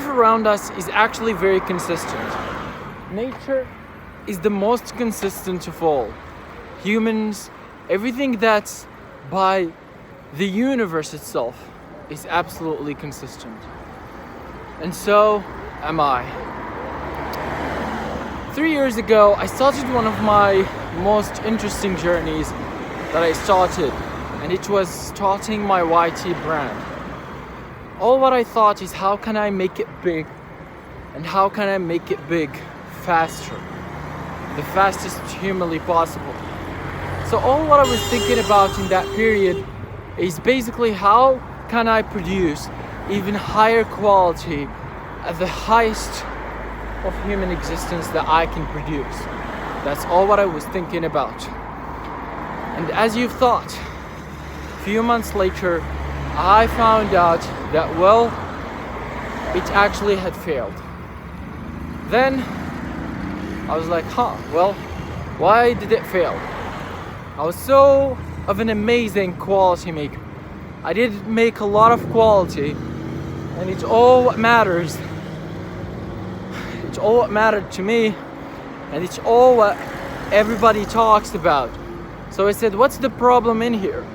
around us is actually very consistent. Nature is the most consistent of all. Humans, everything that's by the universe itself is absolutely consistent. And so am I. 3 years ago, I started one of my most interesting journeys that I started, and it was starting my WhiTeeee brand. All what I thought is, how can I make it big, and how can I make it big faster, the fastest humanly possible. So all what I was thinking about in that period is basically, how can I produce even higher quality at the highest of human existence that I can produce. That's all what I was thinking about. And as you've thought, a few months later, I found out that, well, it actually had failed. Then I was like, well, why did it fail? I was so of an amazing quality maker. I did make a lot of quality, and it's all what matters. It's all what mattered to me, and it's all what everybody talks about. So I said, what's the problem in here?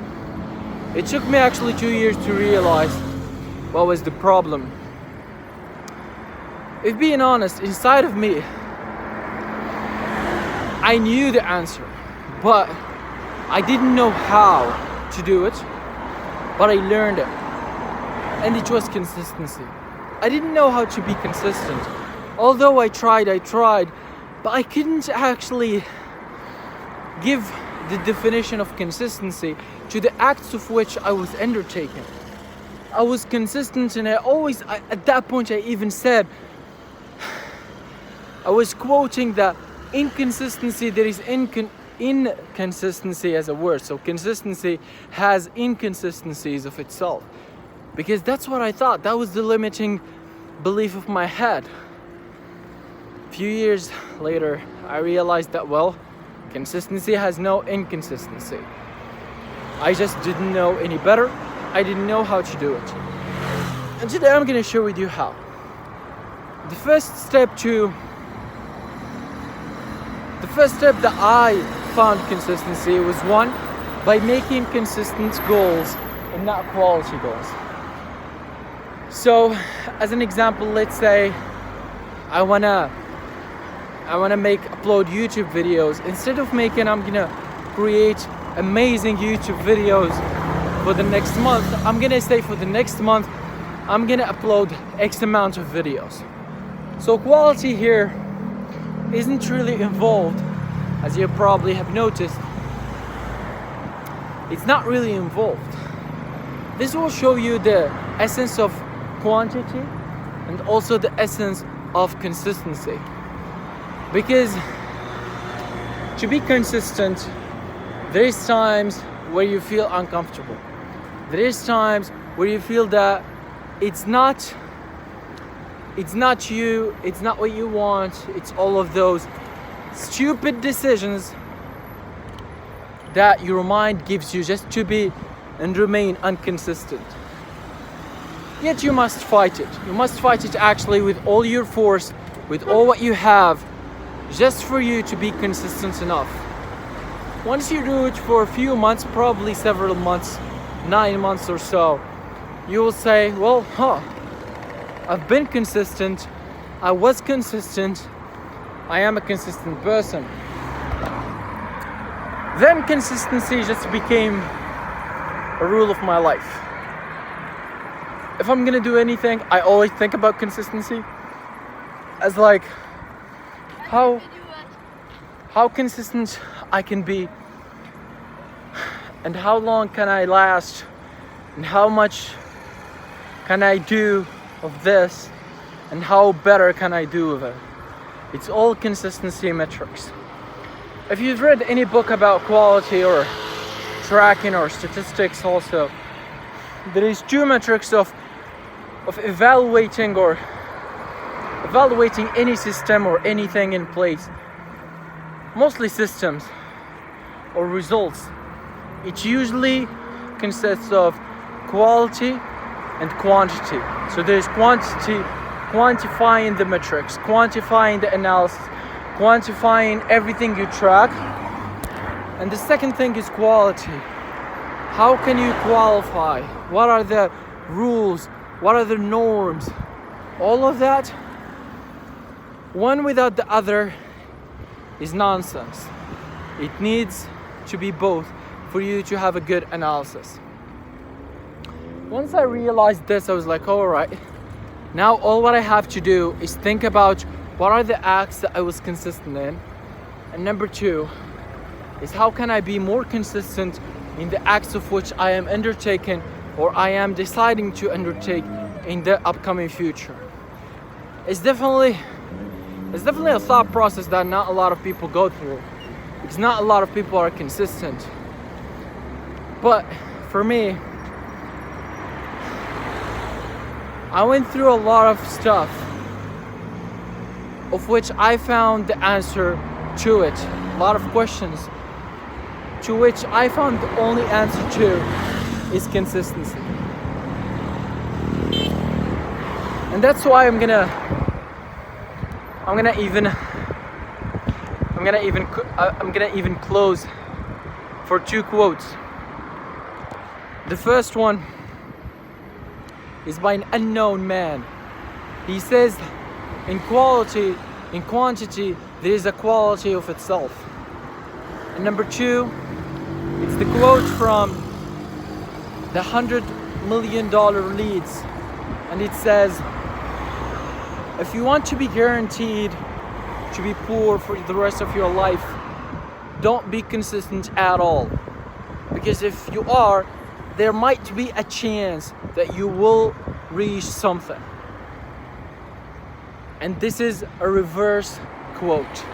It took me actually 2 years to realize what was the problem. If being honest, inside of me, I knew the answer, but I didn't know how to do it, but I learned it. And it was consistency. I didn't know how to be consistent. Although I tried, but I couldn't actually give the definition of consistency to the acts of which I was undertaking. I was consistent, and at that point I even said, I was quoting that inconsistency, there is inconsistency as a word. So consistency has inconsistencies of itself. Because that's what I thought. That was the limiting belief of my head. A few years later, I realized that, well, consistency has no inconsistency. I just didn't know any better. I didn't know how to do it. And today I'm going to share with you how. The first step that I found consistency was, one, by making consistent goals and not quality goals. So, as an example, let's say I wanna upload YouTube videos. Instead of I'm gonna create amazing YouTube videos for the next month, I'm gonna say for the next month I'm gonna upload X amount of videos. So quality here isn't really involved, as you probably have noticed. It's not really involved. This will show you the essence of quantity and also the essence of consistency. Because to be consistent, there is times where you feel uncomfortable. There is times where you feel that it's not you, it's not what you want, it's all of those stupid decisions that your mind gives you just to be and remain inconsistent. Yet you must fight it. You must fight it actually with all your force, with all what you have, just for you to be consistent enough. Once you do it for a few months, probably several months, 9 months or so, you will say, well, I've been consistent, I was consistent, I am a consistent person. Then consistency just became a rule of my life. If I'm gonna do anything, I always think about consistency as like how consistent I can be, and how long can I last, and how much can I do of this, and how better can I do of it. It's all consistency metrics. If you've read any book about quality or tracking or statistics also, there is two metrics of evaluating any system or anything in place. Mostly systems or results. It usually consists of quality and quantity. So there's quantity quantifying the metrics, quantifying the analysis, quantifying everything you track. And the second thing is quality. How can you qualify? What are the rules? What are the norms? All of that, one without the other is nonsense. It needs to be both for you to have a good analysis. Once I realized this, I was like, all right, now all what I have to do is think about what are the acts that I was consistent in. And number two is how can I be more consistent in the acts of which I am undertaking or I am deciding to undertake in the upcoming future. It's definitely a thought process that not a lot of people go through, because not a lot of people are consistent. But for me, I went through a lot of stuff of which I found the answer to it. A lot of questions to which I found the only answer to is consistency. And that's why I'm gonna even close for two quotes. The first one is by an unknown man. He says, in quality, in quantity, there is a quality of itself. And number two, it's the quote from the $100 million leads. And it says, if you want to be guaranteed to be poor for the rest of your life, don't be consistent at all. Because if you are, there might be a chance that you will reach something. And this is a reverse quote.